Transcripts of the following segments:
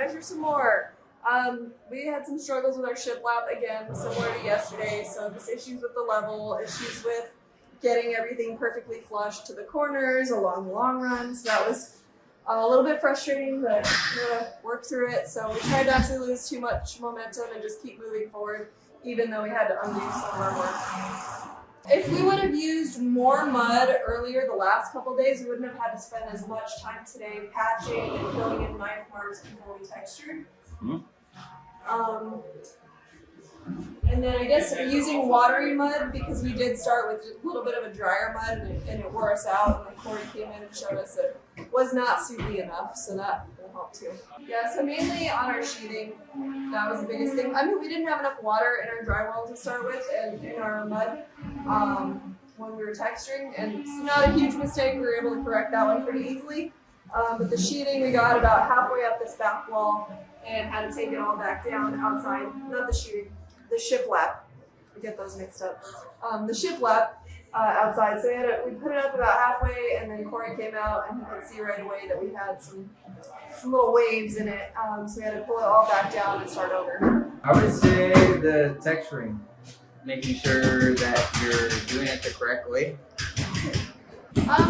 measure some more. We had some struggles with our shiplap again, similar to yesterday. So just issues with the level, issues with getting everything perfectly flush to the corners along the long run. So that was a little bit frustrating, but we're gonna work through it. So we tried not to lose too much momentum and just keep moving forward, even though we had to undo some of our work. If we would have used more mud earlier the last couple days, we wouldn't have had to spend as much time today patching and filling in knife marks before we textured. And then I guess using watery mud, because we did start with a little bit of a drier mud and it wore us out, and then Corey came in and showed us it was not soupy enough, so that will help too. Yeah, so mainly on our sheeting, that was the biggest thing. I mean, we didn't have enough water in our drywall to start with and in our mud when we were texturing, and it's not a huge mistake. We were able to correct that one pretty easily. But the sheeting, we got about halfway up this back wall and had to take it all back down outside. Not the sheeting, the shiplap. We get those mixed up. The shiplap outside. So we put it up about halfway, and then Corey came out and he could see right away that we had some little waves in it. So we had to pull it all back down and start over. I would say the texturing, making sure that you're doing it the correct way.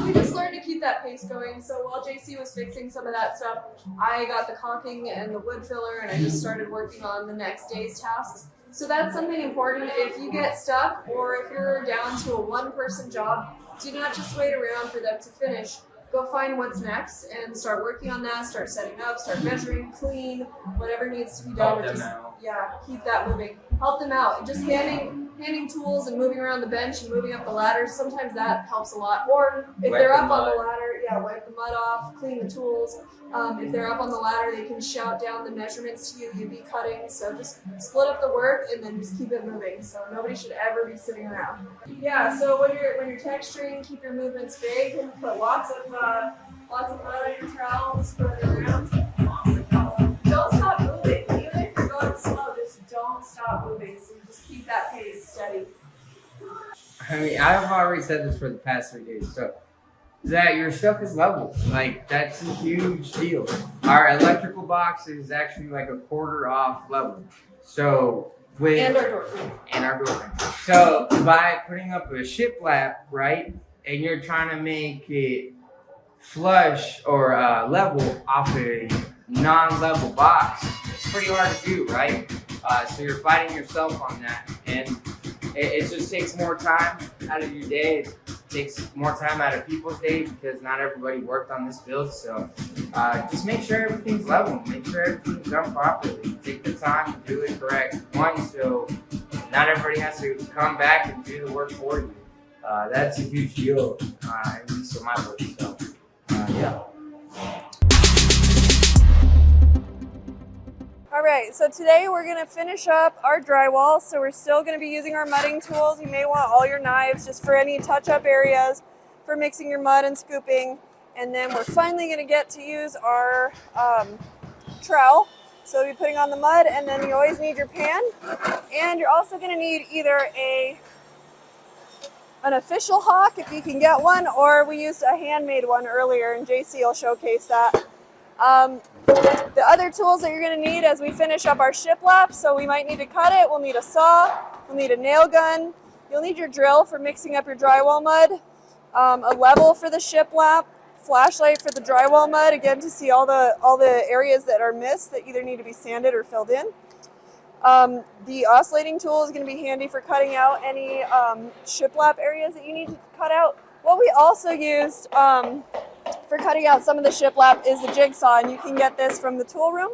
We just learned to keep that pace going. So while JC was fixing some of that stuff, I got the caulking and the wood filler, and I just started working on the next day's tasks. So that's something important. If you get stuck or if you're down to a one-person job, do not just wait around for them to finish. Go find what's next and start working on that, start setting up, start measuring, clean, whatever needs to be done. Help them out. Yeah, keep that moving. Help them out. Just handing tools and moving around the bench and moving up the ladders, sometimes that helps a lot. Or if they're up on the ladder, wipe the mud off, clean the tools. If they're up on the ladder, they can shout down the measurements to you, you'd be cutting. So just split up the work and then just keep it moving. So nobody should ever be sitting around. Yeah, so when you're texturing, keep your movements big and put lots of mud on your trowel, just put it around. Don't stop moving. Even if you're going slow, just don't stop moving. So just keep that pace steady. I mean, I've already said this for the past 3 days, so that your stuff is level. Like, that's a huge deal. Our electrical box is actually like a quarter off level. So And our door frame. So by putting up a shiplap, right, and you're trying to make it flush or level off a non-level box, it's pretty hard to do, right? So you're fighting yourself on that, and it just takes more time out of your day. It takes more time out of people's day because not everybody worked on this build. So just make sure everything's level. Make sure everything's done properly. Take the time to do it correct. One, so not everybody has to come back and do the work for you. That's a huge deal, at least in my book. So, yeah. All right, so today we're gonna finish up our drywall. So we're still gonna be using our mudding tools. You may want all your knives just for any touch-up areas, for mixing your mud and scooping. And then we're finally gonna get to use our trowel. So we'll be putting on the mud, and then you always need your pan. And you're also gonna need either an official hawk, if you can get one, or we used a handmade one earlier, and JC will showcase that. The other tools that you're going to need as we finish up our shiplap, so we might need to cut it, we'll need a saw, we'll need a nail gun, you'll need your drill for mixing up your drywall mud, a level for the shiplap, flashlight for the drywall mud, again to see all the areas that are missed that either need to be sanded or filled in. The oscillating tool is going to be handy for cutting out any shiplap areas that you need to cut out. What we also used for cutting out some of the shiplap is the jigsaw, and you can get this from the tool room.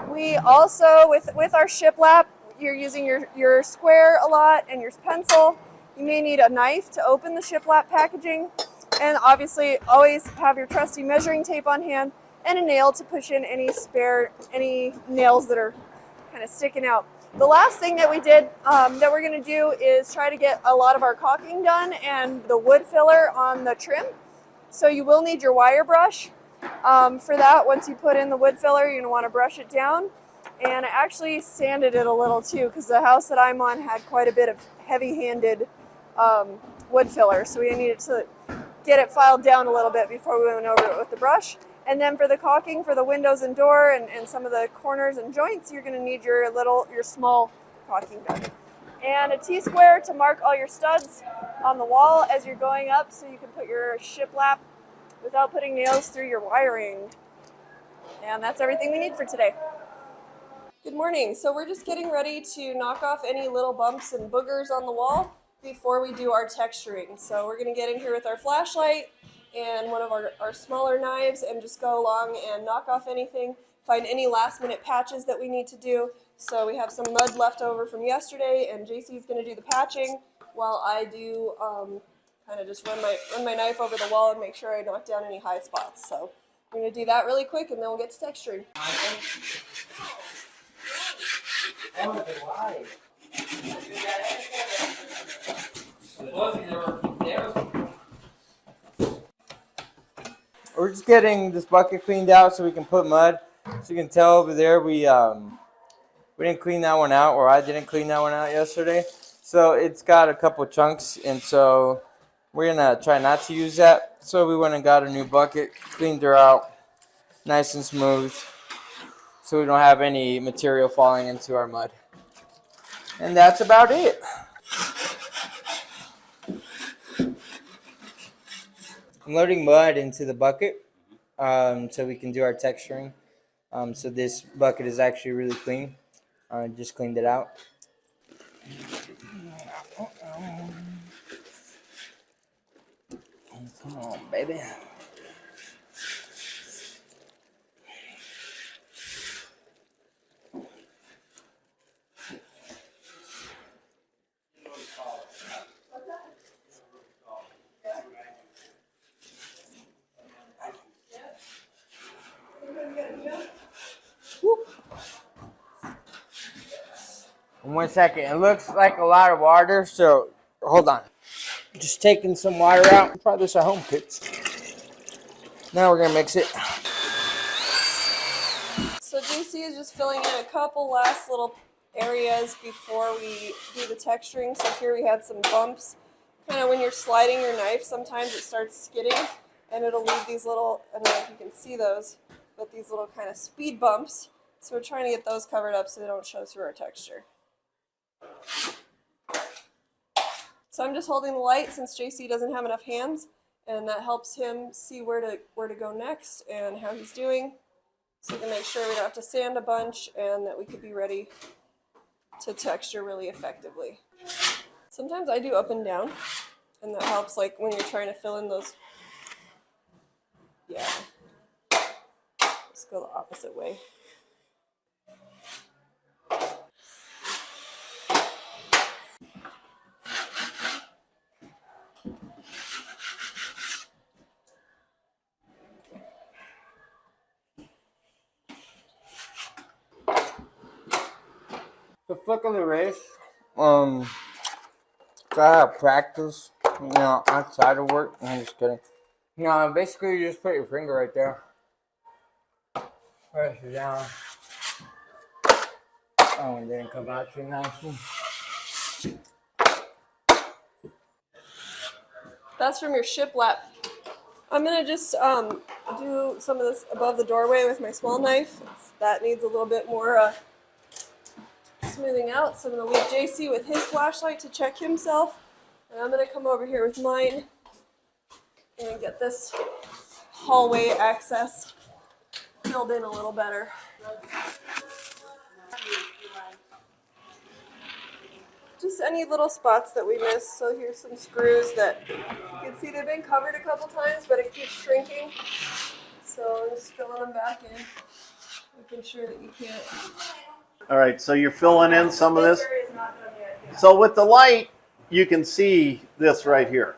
We also, with our shiplap, you're using your square a lot and your pencil. You may need a knife to open the shiplap packaging, and obviously always have your trusty measuring tape on hand and a nail to push in any nails that are kind of sticking out. The last thing that we did that we're going to do is try to get a lot of our caulking done and the wood filler on the trim. So you will need your wire brush for that. Once you put in the wood filler, you're going to want to brush it down. And I actually sanded it a little too, because the house that I'm on had quite a bit of heavy-handed wood filler. So we needed to get it filed down a little bit before we went over it with the brush. And then for the caulking for the windows and door and some of the corners and joints, you're going to need your small caulking gun. And a T-square to mark all your studs on the wall as you're going up so you can put your shiplap without putting nails through your wiring. And that's everything we need for today. Good morning. So we're just getting ready to knock off any little bumps and boogers on the wall before we do our texturing. So we're going to get in here with our flashlight and one of our smaller knives and just go along and knock off anything, find any last minute patches that we need to do. So we have some mud left over from yesterday, and JC's going to do the patching while I do kind of just run my knife over the wall and make sure I knock down any high spots. So I'm going to do that really quick and then we'll get to texturing. We're just getting this bucket cleaned out so we can put mud. So you can tell over there we didn't clean that one out, or I didn't clean that one out yesterday. So it's got a couple chunks, and so we're gonna try not to use that. So we went and got a new bucket, cleaned her out, nice and smooth, so we don't have any material falling into our mud. And that's about it. I'm loading mud into the bucket so we can do our texturing. So this bucket is actually really clean. I just cleaned it out. Come on, baby. One second. It looks like a lot of water, so hold on. Just taking some water out. Try this at home, kids. Now we're gonna mix it. So JC is just filling in a couple last little areas before we do the texturing. So here we had some bumps. Kind of when you're sliding your knife, sometimes it starts skidding and it'll leave these little, I don't know if you can see those, but these little kind of speed bumps. So we're trying to get those covered up so they don't show through our texture. So I'm just holding the light since JC doesn't have enough hands, and that helps him see where to go next and how he's doing. So we can make sure we don't have to sand a bunch and that we could be ready to texture really effectively. Sometimes I do up and down, and that helps like when you're trying to fill in those. Yeah. Let's go the opposite way. The flick of the wrist. Gotta practice, outside of work. I'm just kidding. Basically you just put your finger right there. Press it down. Oh, it didn't come out too nicely. That's from your shiplap. I'm gonna just do some of this above the doorway with my small knife. That needs a little bit more smoothing out. So I'm gonna leave JC with his flashlight to check himself. And I'm gonna come over here with mine and get this hallway access filled in a little better. Just any little spots that we missed. So here's some screws that you can see they've been covered a couple times, but it keeps shrinking. So I'm just filling them back in, making sure that you can't. All right, so you're filling in some of this. This area is not done yet. Yeah. So with the light, you can see this right here.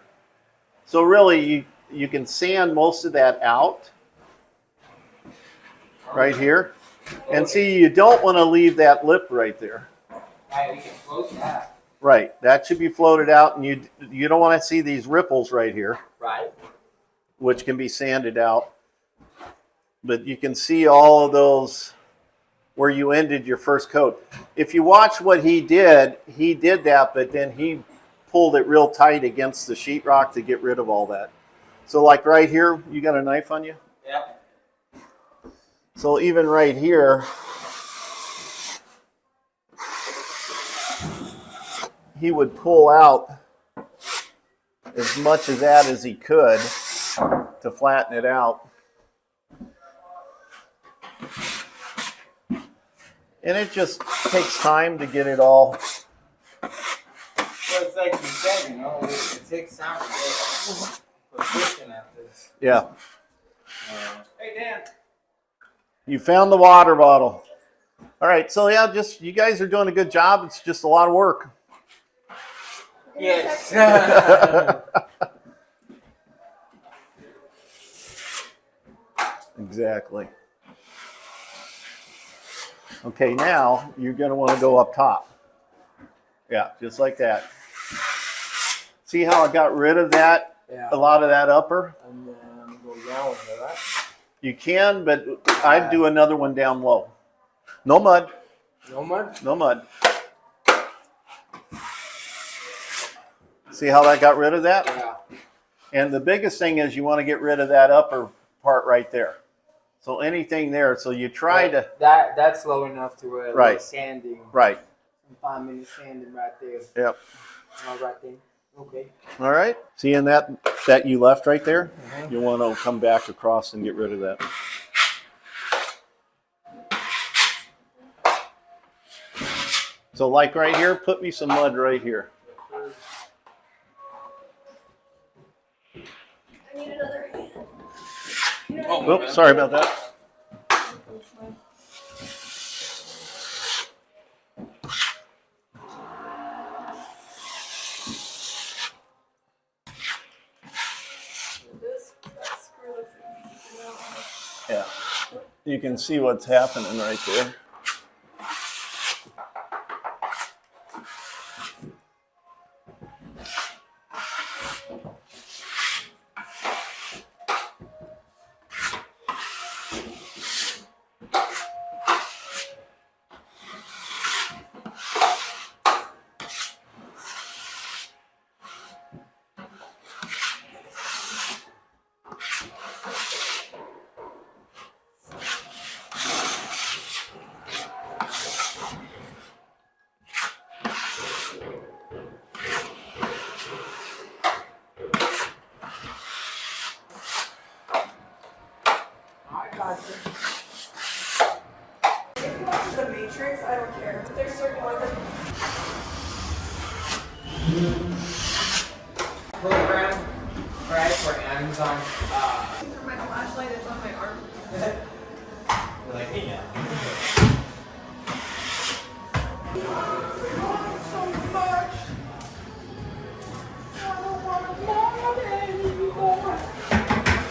So really, you can sand most of that out right here. And see, you don't want to leave that lip right there. Right, we can float that. Right, that should be floated out, and you don't want to see these ripples right here. Right. Which can be sanded out. But you can see all of those where you ended your first coat. If you watch what he did that, but then he pulled it real tight against the sheetrock to get rid of all that. So like right here, you got a knife on you? Yep. So even right here, he would pull out as much of that as he could to flatten it out. And it just takes time to get it all. Well, it's like you said, you know, it takes time to get proficient at this. Yeah. Hey, Dan. You found the water bottle. All right, so yeah, just you guys are doing a good job. It's just a lot of work. Yes. Exactly. Okay, now you're going to want to go up top. Yeah, just like that. See how I got rid of that, Yeah. a lot of that upper? And then go down with it, right? You can, but I'd do another one down low. No mud. No mud? No mud. See how that got rid of that? Yeah. And the biggest thing is you want to get rid of that upper part right there. So anything there, so you try to... That's low enough to where Right. like sanding. Right. 5 minutes sanding right there. Yep. All right then. Okay. All right. Seeing that you left right there? You want to come back across and get rid of that. So like right here, put me some mud right here. I need another hand. Oops, sorry about that. Yeah. You can see what's happening right there. The Matrix, I don't care. There's certain ones that... Program, right, for Amazon. For my flashlight, it's on my arm. Like, hey, yeah.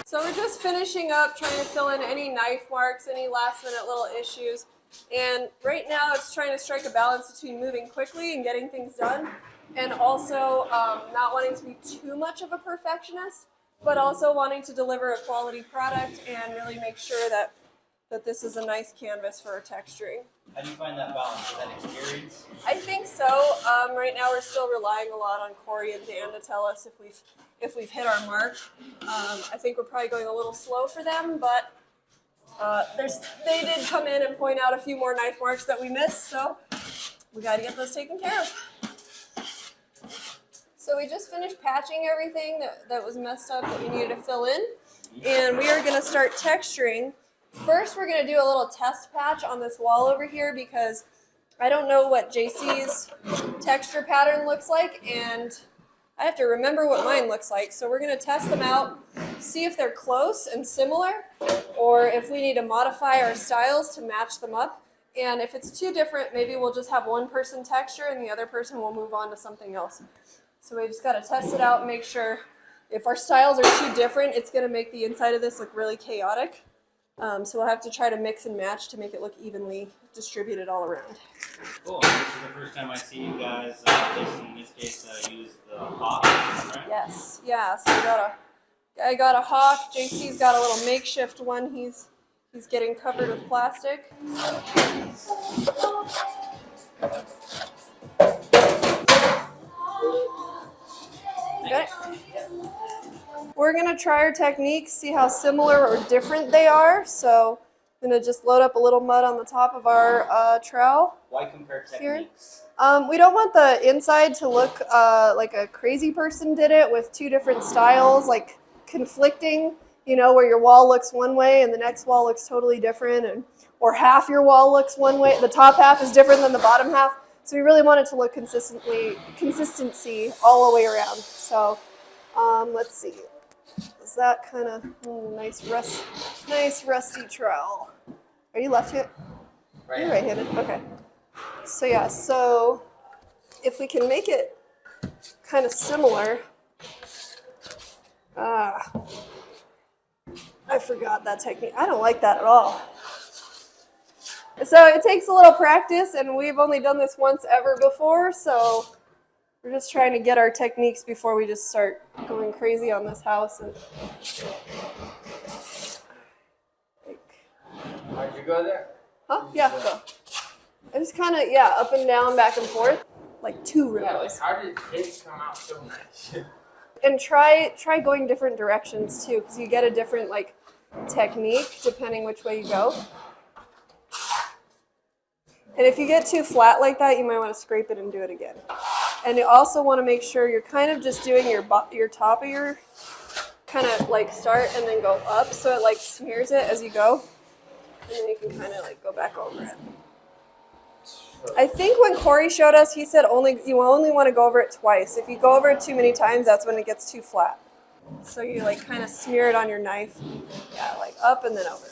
So we're just finishing up, trying to fill in any knife marks, any last minute little issues. And right now it's trying to strike a balance between moving quickly and getting things done, and also not wanting to be too much of a perfectionist, but also wanting to deliver a quality product and really make sure that this is a nice canvas for our texturing. How do you find that balance? Is that experience? I think so. Right now we're still relying a lot on Corey and Dan to tell us if we've hit our mark. I think we're probably going a little slow for them, but they did come in and point out a few more knife marks that we missed, so we got to get those taken care of. So we just finished patching everything that was messed up that we needed to fill in, and we are going to start texturing. First, we're going to do a little test patch on this wall over here because I don't know what JC's texture pattern looks like, and I have to remember what mine looks like. So we're going to test them out, see if they're close and similar, or if we need to modify our styles to match them up. And if it's too different, maybe we'll just have one person texture and the other person will move on to something else. So we just got to test it out and make sure if our styles are too different, it's going to make the inside of this look really chaotic. So we'll have to try to mix and match to make it look evenly distributed all around. Cool. This is the first time I see you guys, in this case, use the hawk, right? Yes, yeah. So I got a hawk. JC's got a little makeshift one. He's getting covered with plastic. Okay. We're gonna try our techniques, see how similar or different they are. So I'm gonna just load up a little mud on the top of our trowel. Why compare Here. techniques? We don't want the inside to look like a crazy person did it with two different styles, like conflicting, you know, where your wall looks one way and the next wall looks totally different, and or half your wall looks one way, the top half is different than the bottom half. So we really want it to look consistency all the way around. So let's see. Is that kind of nice rusty trowel? Are you left-handed? Right. You're right-handed. Okay. So yeah, so if we can make it kind of similar, I forgot that technique. I don't like that at all. So it takes a little practice, and we've only done this once ever before, so we're just trying to get our techniques before we just start going crazy on this house. And How'd you go there? huh? Yeah, go. I just kind of, yeah, up and down, back and forth, like two rows. Yeah, like how did his come out so nice? And try going different directions too, because you get a different like technique depending which way you go. And if you get too flat like that, you might want to scrape it and do it again. And you also want to make sure you're kind of just doing your top of your kind of like start and then go up, so it like smears it as you go, and then you can kind of like go back over it. I think when Corey showed us, he said you only want to go over it twice. If you go over it too many times, that's when it gets too flat. So you like kind of smear it on your knife. Yeah, like up and then over.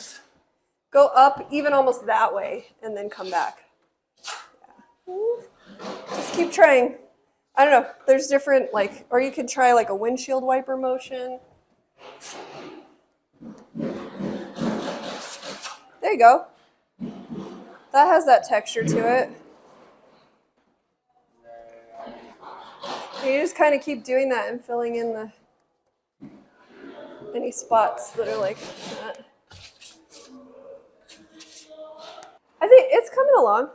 Go up even almost that way and then come back. Yeah. Just keep trying. I don't know. There's different like, or you could try like a windshield wiper motion. There you go. That has that texture to it. And you just kind of keep doing that and filling in any spots that are like that. I think it's coming along.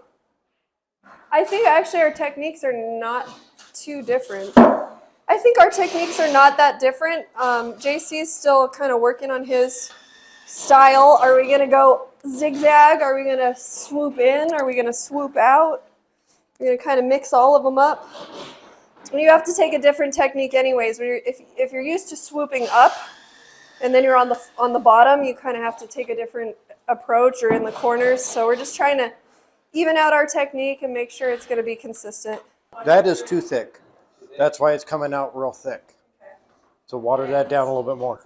I think actually our techniques are not too different. I think our techniques are not that different. JC's still kind of working on his style. Are we going to go zigzag? Are we going to swoop in? Are we going to swoop out? We're going to kind of mix all of them up. And you have to take a different technique anyways. If you're used to swooping up and then you're on the bottom, you kind of have to take a different approach or in the corners. So we're just trying to even out our technique and make sure it's going to be consistent. That is too thick. That's why it's coming out real thick. So water that down a little bit more.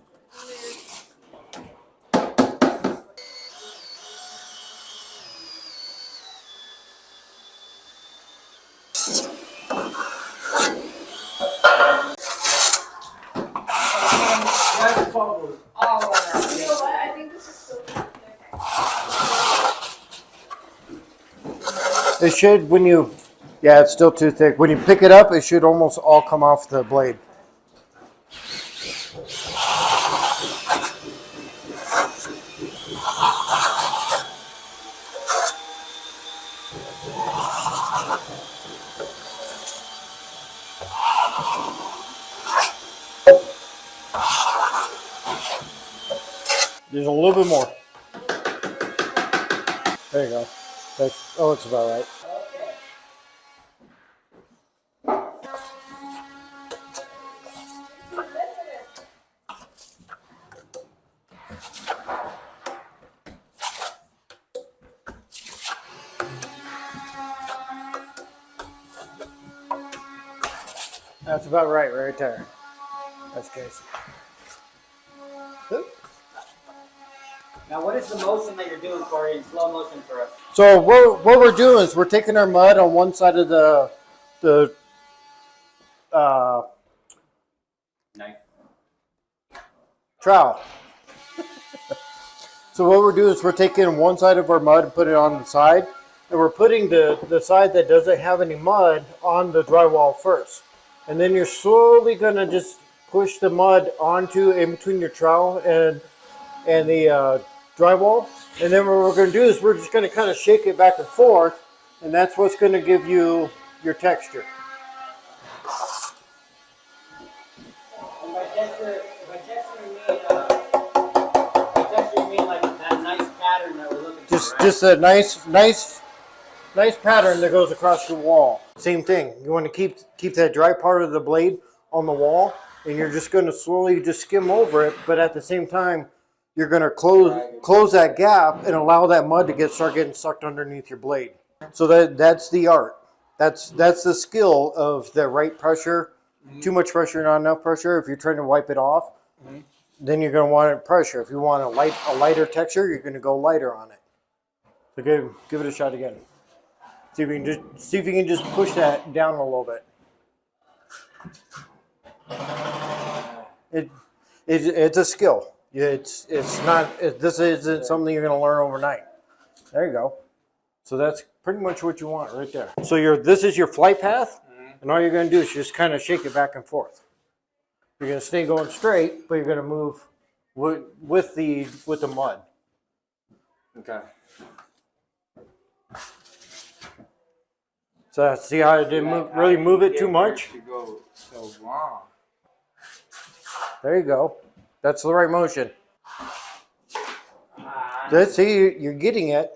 It should, yeah, it's still too thick. When you pick it up, it should almost all come off the blade. There's a little bit more. There you go. Oh, it's about right. That's about right there. That's Casey. Now, what is the motion that you're doing, Corey, in slow motion for us? So what we're doing is we're taking our mud on one side of the Knife. trowel. So what we're doing is we're taking one side of our mud and put it on the side, and we're putting the side that doesn't have any mud on the drywall first. And then you're slowly gonna just push the mud onto in between your trowel and the drywall. And then what we're going to do is we're just going to kind of shake it back and forth, and that's what's going to give you your texture. And by texture, you mean like that nice pattern that we're looking just a nice pattern that goes across your wall. Same thing. You want to keep that dry part of the blade on the wall, and you're just going to slowly just skim over it, but at the same time, you're going to close that gap and allow that mud to start getting sucked underneath your blade. So that's the art. That's the skill of the right pressure. Too much pressure, not enough pressure. If you're trying to wipe it off, then you're going to want it pressure. If you want a lighter texture, you're going to go lighter on it. So give it a shot again. See if you can just push that down a little bit. It's a skill. This isn't something you're going to learn overnight. There you go. So that's pretty much what you want right there. So this is your flight path, and all you're going to do is just kind of shake it back and forth. You're going to stay going straight, but you're going to move with the mud. Okay. So see how I didn't really move it too much? To go so long. There you go. That's the right motion. Let's see, you're getting it.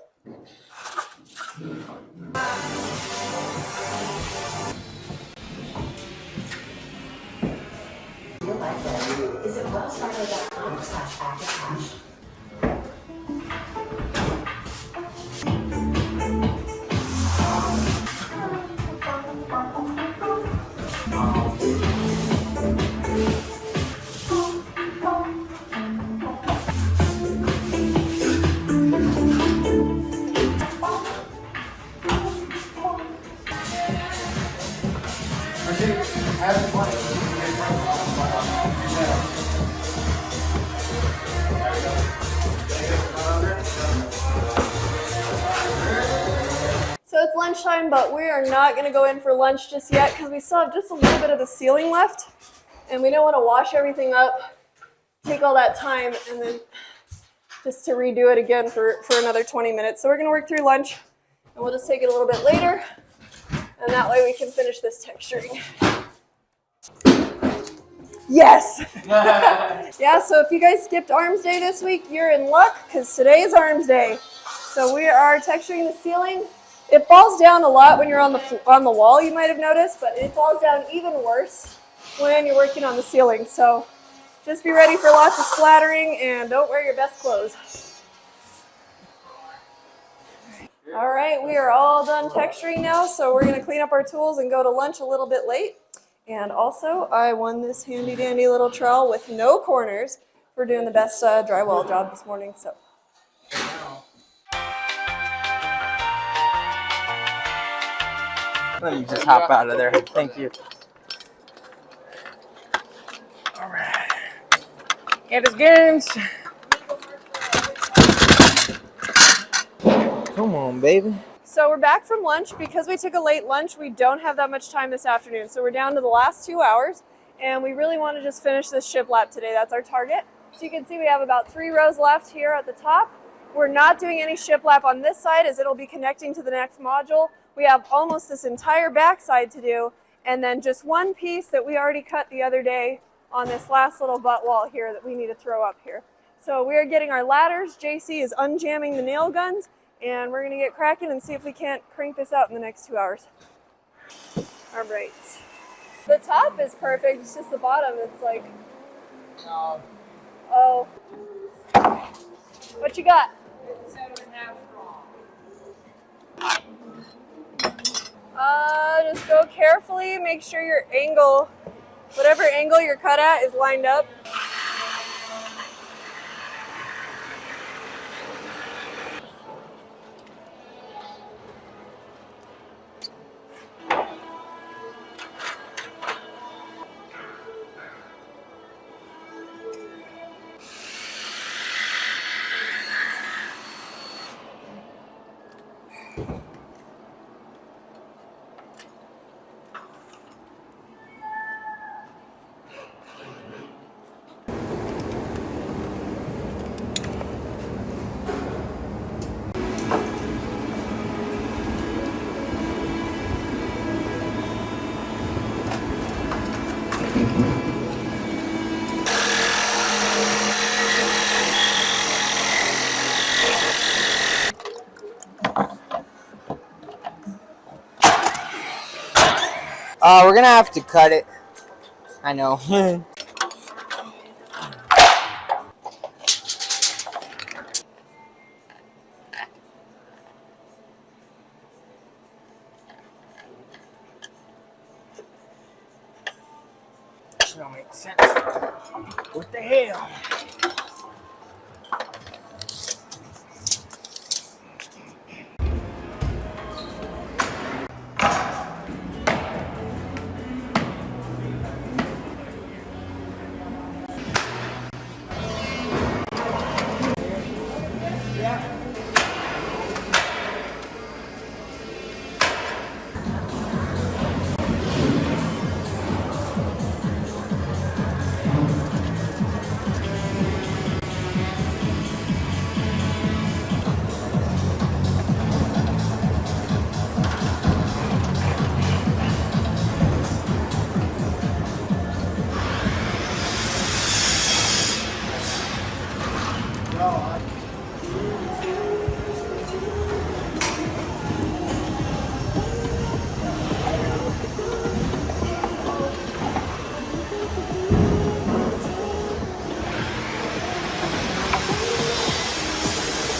Your library is at wellstarter.com/active-hash. So it's lunchtime, but we are not going to go in for lunch just yet because we still have just a little bit of the ceiling left, and we don't want to wash everything up, take all that time, and then just to redo it again for another 20 minutes. So we're going to work through lunch, and we'll just take it a little bit later, and that way we can finish this texturing. Yes! Yeah, so if you guys skipped Arms Day this week, you're in luck because today is Arms Day. So we are texturing the ceiling. It falls down a lot when you're on the wall, you might have noticed, but it falls down even worse when you're working on the ceiling. So just be ready for lots of splattering and don't wear your best clothes. All right, we are all done texturing now, so we're going to clean up our tools and go to lunch a little bit late. And also, I won this handy dandy little trowel with no corners for doing the best drywall job this morning. So. Let me just hop out of there. Thank you. All right. Get his guns. Come on, baby. So we're back from lunch. Because we took a late lunch, we don't have that much time this afternoon. So we're down to the last 2 hours, and we really want to just finish this shiplap today. That's our target. So you can see we have about 3 rows left here at the top. We're not doing any shiplap on this side as it'll be connecting to the next module. We have almost this entire back side to do, and then just one piece that we already cut the other day on this last little butt wall here that we need to throw up here. So we are getting our ladders. JC is unjamming the nail guns, and we're gonna get cracking and see if we can't crank this out in the next 2 hours. All right. The top is perfect, it's just the bottom, it's like, oh. What you got? Just go carefully, make sure your angle, whatever angle you're cut at is lined up. We're gonna have to cut it. I know. This don't make sense. What the hell?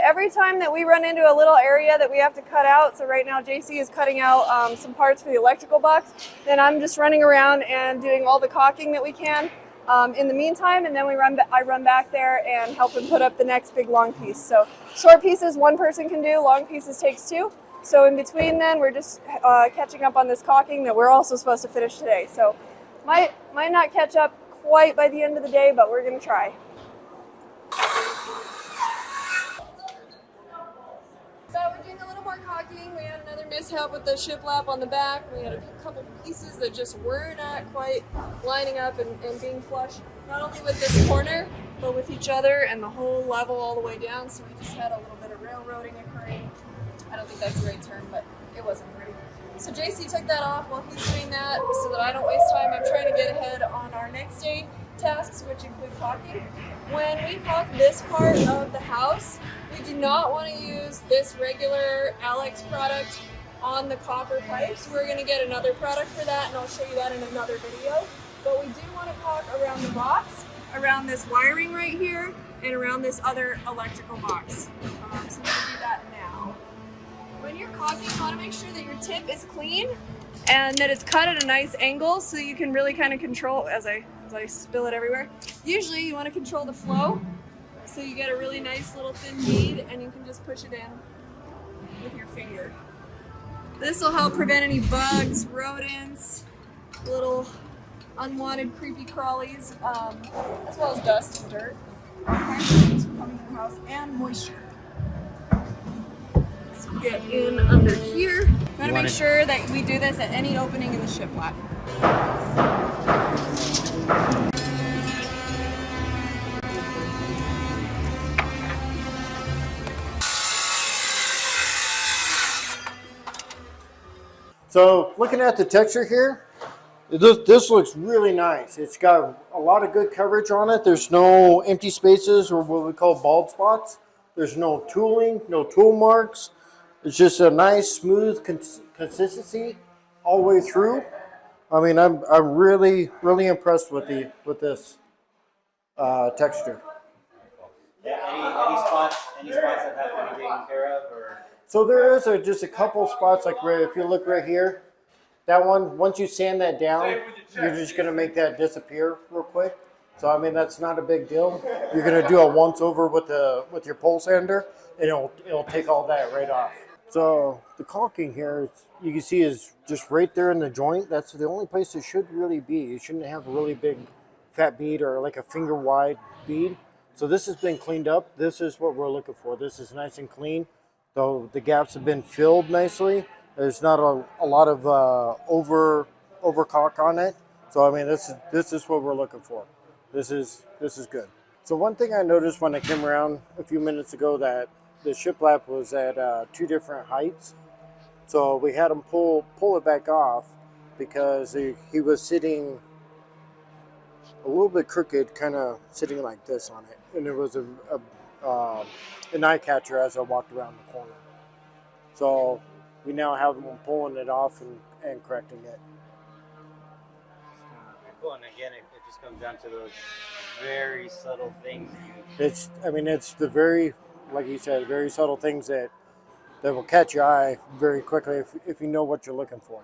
Every time that we run into a little area that we have to cut out, so right now JC is cutting out some parts for the electrical box, then I'm just running around and doing all the caulking that we can in the meantime, and then I run back there and help him put up the next big long piece. So short pieces one person can do, long pieces takes two. So in between then, we're just catching up on this caulking that we're also supposed to finish today. So might not catch up quite by the end of the day, but we're gonna try. So we're doing a little more caulking. We had another mishap with the shiplap on the back. We had a couple pieces that just were not quite lining up and being flush, not only with this corner, but with each other and the whole level all the way down. So we just had a little bit of railroading occurring. I don't think that's the right term, but it wasn't pretty. So JC took that off while he's doing that so that I don't waste time. I'm trying to get ahead on our next day tasks, which include caulking. When we caulk this part of the house, we do not want to use this regular Alex product on the copper pipes. We're going to get another product for that, and I'll show you that in another video. But we do want to caulk around the box, around this wiring right here, and around this other electrical box. So we're going to do that now. When you're caulking, you want to make sure that your tip is clean and that it's cut at a nice angle so you can really kind of control as I spill it everywhere. Usually you want to control the flow so you get a really nice little thin bead and you can just push it in with your finger. This will help prevent any bugs, rodents, little unwanted creepy crawlies, as well as dust and dirt. All kinds of things from coming in the house and moisture. So get in under here. Gotta make sure that we do this at any opening in the shiplap. So looking at the texture here, this looks really nice. It's got a lot of good coverage on it. There's no empty spaces or what we call bald spots. There's no tooling, no tool marks. It's just a nice, smooth consistency all the way through. I mean, I'm really impressed with this texture. Yeah, any spots that have to be taken care of, or? So there is just a couple spots, like if you look right here, that one, once you sand that down, you're just gonna make that disappear real quick. So I mean, that's not a big deal. You're gonna do a once over with your pole sander, and it'll take all that right off. So the caulking here, you can see, is just right there in the joint. That's the only place it should really be. You shouldn't have a really big fat bead or like a finger wide bead. So this has been cleaned up. This is what we're looking for. This is nice and clean. So the gaps have been filled nicely. There's not a lot of over caulk on it. So I mean, this is what we're looking for. This is good. So one thing I noticed when I came around a few minutes ago, that the shiplap was at 2 different heights. So we had him pull it back off because he was sitting a little bit crooked, kind of sitting like this on it, and there was an eye catcher as I walked around the corner. So we now have him pulling it off and correcting it. cool. And again, it just comes down to those very subtle things. It's the very, like you said, very subtle things that will catch your eye very quickly if you know what you're looking for.